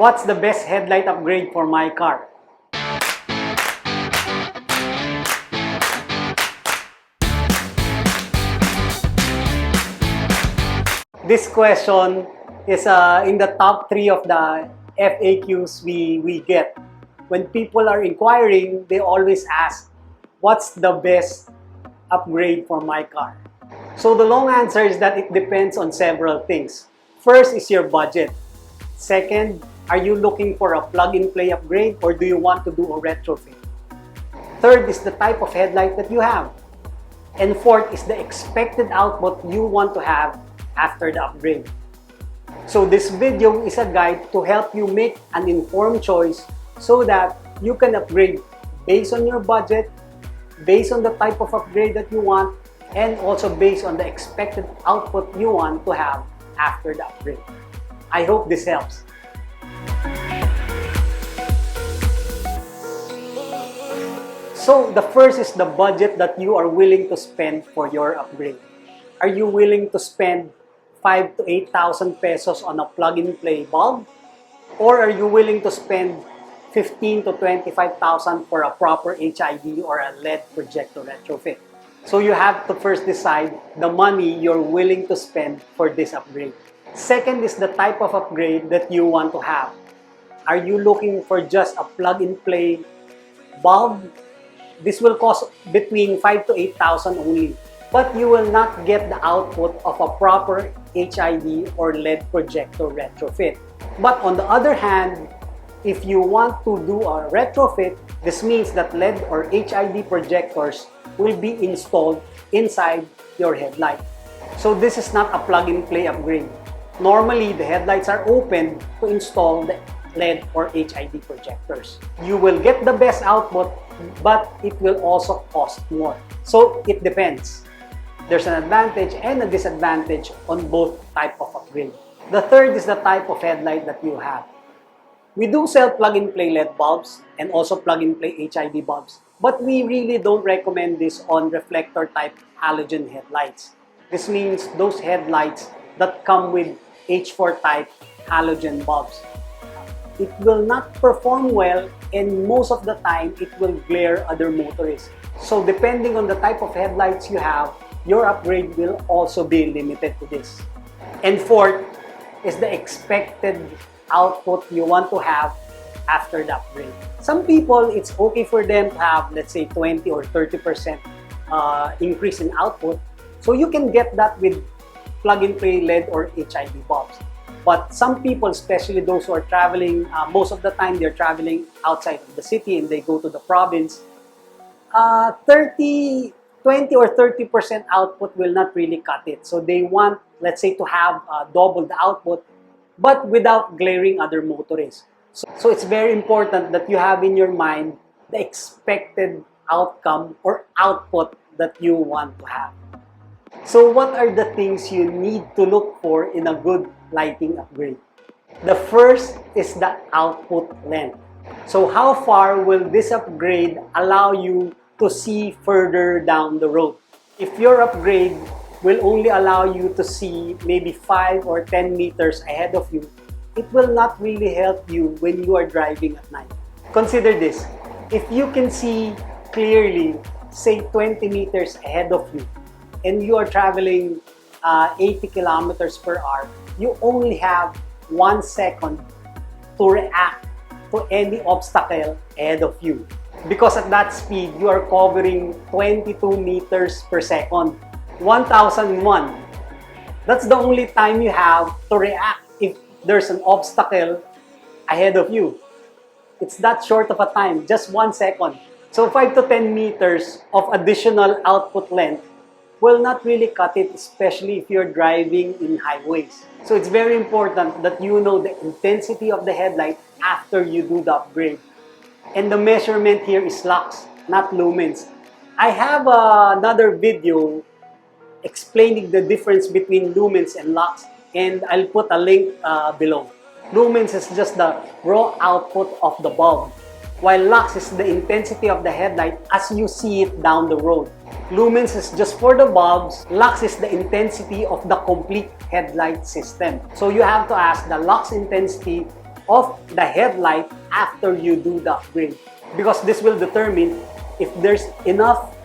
What's the best headlight upgrade for my car? This question is in the top 3 of the FAQs we get. When people are inquiring, they always ask, what's the best upgrade for my car? So the long answer is that it depends on several things. First is your budget. Second, are you looking for a plug-and-play upgrade or do you want to do a retrofit? Third is the type of headlight that you have. And fourth is the expected output you want to have after the upgrade. So this video is a guide to help you make an informed choice so that you can upgrade based on your budget, based on the type of upgrade that you want, and also based on the expected output you want to have after the upgrade. I hope this helps. So the first is the budget that you are willing to spend for your upgrade. Are you willing to spend 5,000 to 8,000 pesos on a plug-and-play bulb? Or are you willing to spend 15,000 to 25,000 for a proper HID or a LED projector retrofit? So you have to first decide the money you're willing to spend for this upgrade. Second is the type of upgrade that you want to have. Are you looking for just a plug-and-play bulb? This will cost between 5,000 to 8,000 only. But you will not get the output of a proper HID or LED projector retrofit. But on the other hand, if you want to do a retrofit, this means that LED or HID projectors will be installed inside your headlight. So this is not a plug-and-play upgrade. Normally, the headlights are open to install the LED or HID projectors. You will get the best output, but it will also cost more. So it depends. There's an advantage and a disadvantage on both type of upgrade. The third is the type of headlight that you have. We do sell plug-and-play LED bulbs and also plug-and-play HID bulbs, but we really don't recommend this on reflector type halogen headlights. This means those headlights that come with H4 type halogen bulbs. It will not perform well, and most of the time it will glare other motorists. So depending on the type of headlights you have, your upgrade will also be limited to this. And fourth is the expected output you want to have after the upgrade. Some people, it's okay for them to have, let's say, 20 or 30% increase in output. So you can get that with plug-and-play LED or HID bulbs. But some people, especially those who are traveling, most of the time they're traveling outside of the city and they go to the province, 20 or 30% output will not really cut it. So they want, let's say, to have double the output, but without glaring other motorists. So it's very important that you have in your mind the expected outcome or output that you want to have. So what are the things you need to look for in a good lighting upgrade? The first is the output length. So how far will this upgrade allow you to see further down the road? If your upgrade will only allow you to see maybe 5 or 10 meters ahead of you, it will not really help you when you are driving at night. Consider this. If you can see clearly, say 20 meters ahead of you, and you are traveling 80 kilometers per hour, you only have 1 second to react to any obstacle ahead of you. Because at that speed, you are covering 22 meters per second. 1001. That's the only time you have to react if there's an obstacle ahead of you. It's that short of a time, just 1 second. So 5 to 10 meters of additional output length will not really cut it, especially if you're driving in highways. So it's very important that you know the intensity of the headlight after you do the upgrade. And the measurement here is lux, not lumens. I have another video explaining the difference between lumens and lux, and I'll put a link below. Lumens is just the raw output of the bulb, while lux is the intensity of the headlight as you see it down the road. Lumens is just for the bulbs. Lux is the intensity of the complete headlight system. So you have to ask the lux intensity of the headlight after you do the upgrade, because this will determine if there's enough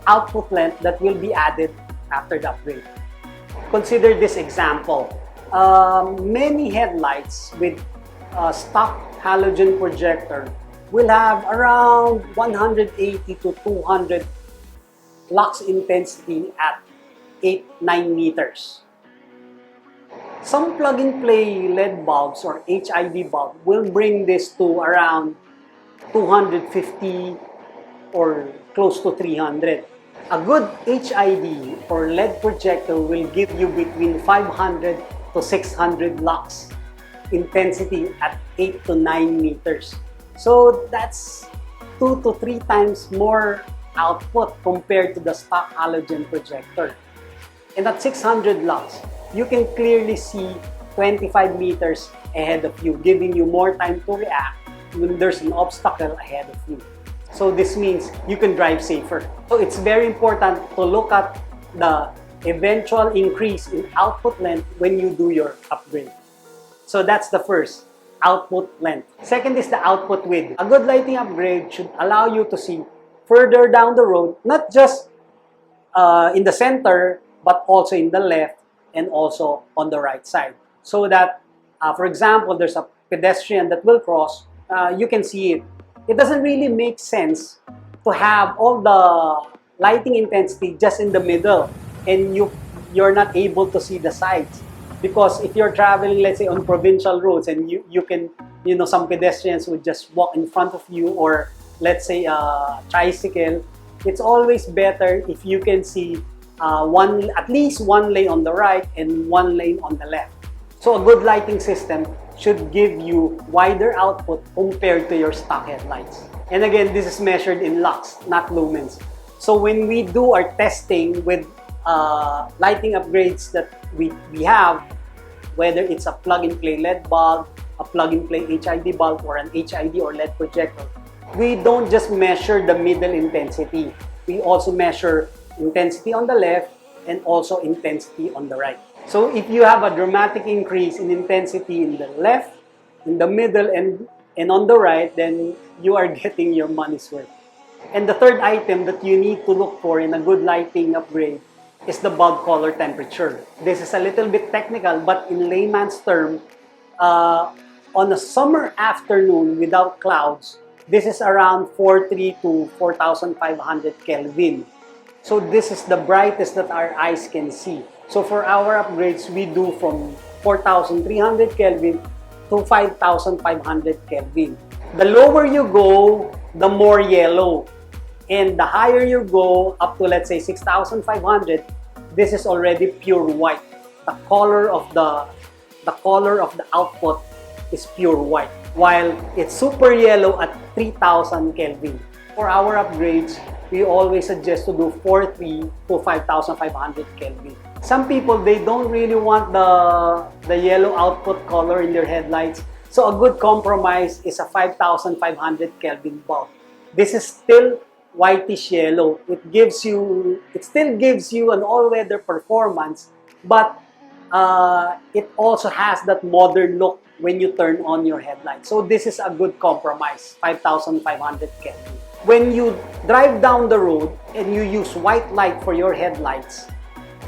output length that will be added after the upgrade. Consider this example. Many headlights with stock halogen projector will have around 180 to 200 lux intensity at 8-9 meters. Some plug-and-play LED bulbs or HID bulb will bring this to around 250 or close to 300. A good HID or LED projector will give you between 500 to 600 lux intensity at 8 to 9 meters. So that's 2 to 3 times more output compared to the stock halogen projector. And at 600 lux, you can clearly see 25 meters ahead of you, giving you more time to react when there's an obstacle ahead of you. So this means you can drive safer. So it's very important to look at the eventual increase in output length when you do your upgrade. So that's the first, output length. Second is the output width. A good lighting upgrade should allow you to see further down the road, not just in the center, but also in the left and also on the right side. So that, for example, there's a pedestrian that will cross, you can see it. It doesn't really make sense to have all the lighting intensity just in the middle and you're not able to see the sides. Because if you're traveling, let's say, on provincial roads and you can, some pedestrians would just walk in front of you, or let's say a tricycle, it's always better if you can see at least one lane on the right and one lane on the left. So a good lighting system should give you wider output compared to your stock headlights. And again, this is measured in lux, not lumens. So when we do our testing with lighting upgrades that we have, whether it's a plug-and-play LED bulb, a plug-and-play HID bulb, or an HID or LED projector, we don't just measure the middle intensity. We also measure intensity on the left and also intensity on the right. So if you have a dramatic increase in intensity in the left, in the middle, and on the right, then you are getting your money's worth. And the third item that you need to look for in a good lighting upgrade is the bulb color temperature. This is a little bit technical, but in layman's term, on a summer afternoon without clouds, this is around 4,300 to 4,500 Kelvin. So this is the brightest that our eyes can see. So for our upgrades, we do from 4,300 Kelvin to 5,500 Kelvin. The lower you go, the more yellow. And the higher you go, up to let's say 6,500, this is already pure white. The color of the output is pure white, while it's super yellow at 3,000 Kelvin. For our upgrades, we always suggest to do 4,300 to 5,500 Kelvin. Some people, they don't really want the yellow output color in their headlights. So a good compromise is a 5,500 Kelvin bulb. This is still whitish yellow. It still gives you an all-weather performance, but it also has that modern look when you turn on your headlight. So this is a good compromise, 5,500 Kelvin. When you drive down the road and you use white light for your headlights,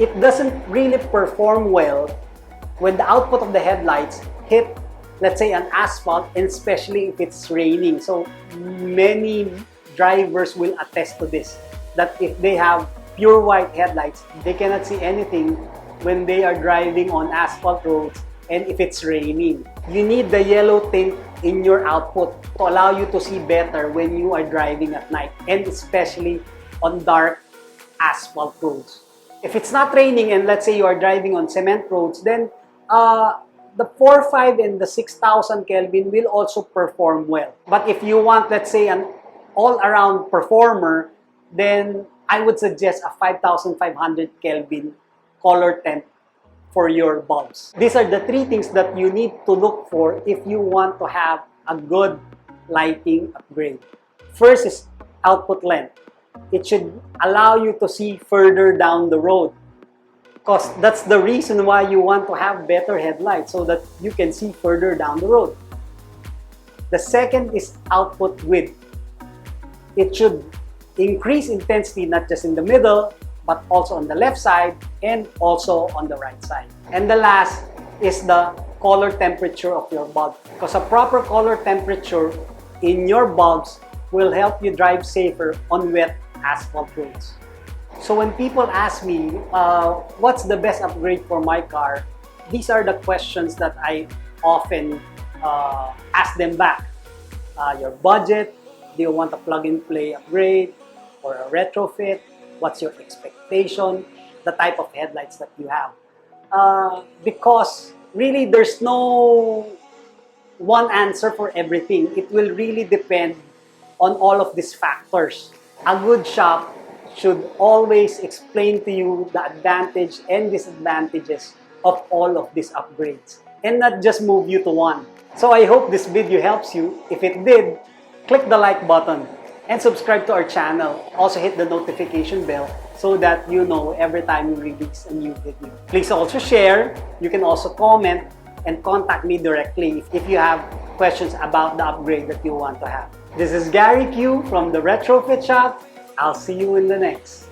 it doesn't really perform well when the output of the headlights hit, let's say, an asphalt, and especially if it's raining. So many drivers will attest to this, that if they have pure white headlights, they cannot see anything when they are driving on asphalt roads and if it's raining. You need the yellow tint in your output to allow you to see better when you are driving at night, and especially on dark asphalt roads. If it's not raining and let's say you are driving on cement roads, then the 4,500 and the 6,000 Kelvin will also perform well. But if you want, let's say, an all-around performer, then I would suggest a 5,500 Kelvin color temp for your bulbs. These are the three things that you need to look for if you want to have a good lighting upgrade. First is output length. It should allow you to see further down the road, because that's the reason why you want to have better headlights, so that you can see further down the road. The second is output width. It should increase intensity not just in the middle, but also on the left side and also on the right side. And the last is the color temperature of your bulb. Because a proper color temperature in your bulbs will help you drive safer on wet asphalt roads. So when people ask me, what's the best upgrade for my car? These are the questions that I often ask them back. Your budget, do you want a plug-and-play upgrade or a retrofit? What's your expectation? The type of headlights that you have. Because really there's no one answer for everything. It will really depend on all of these factors. A good shop should always explain to you the advantage and disadvantages of all of these upgrades and not just move you to one. So I hope this video helps you. If it did, click the like button and subscribe to our channel. Also hit the notification bell so that you know every time we release a new video. Please also share. You can also comment and contact me directly if you have questions about the upgrade that you want to have. This is Gary Q from the Retrofit Shop. I'll see you in the next.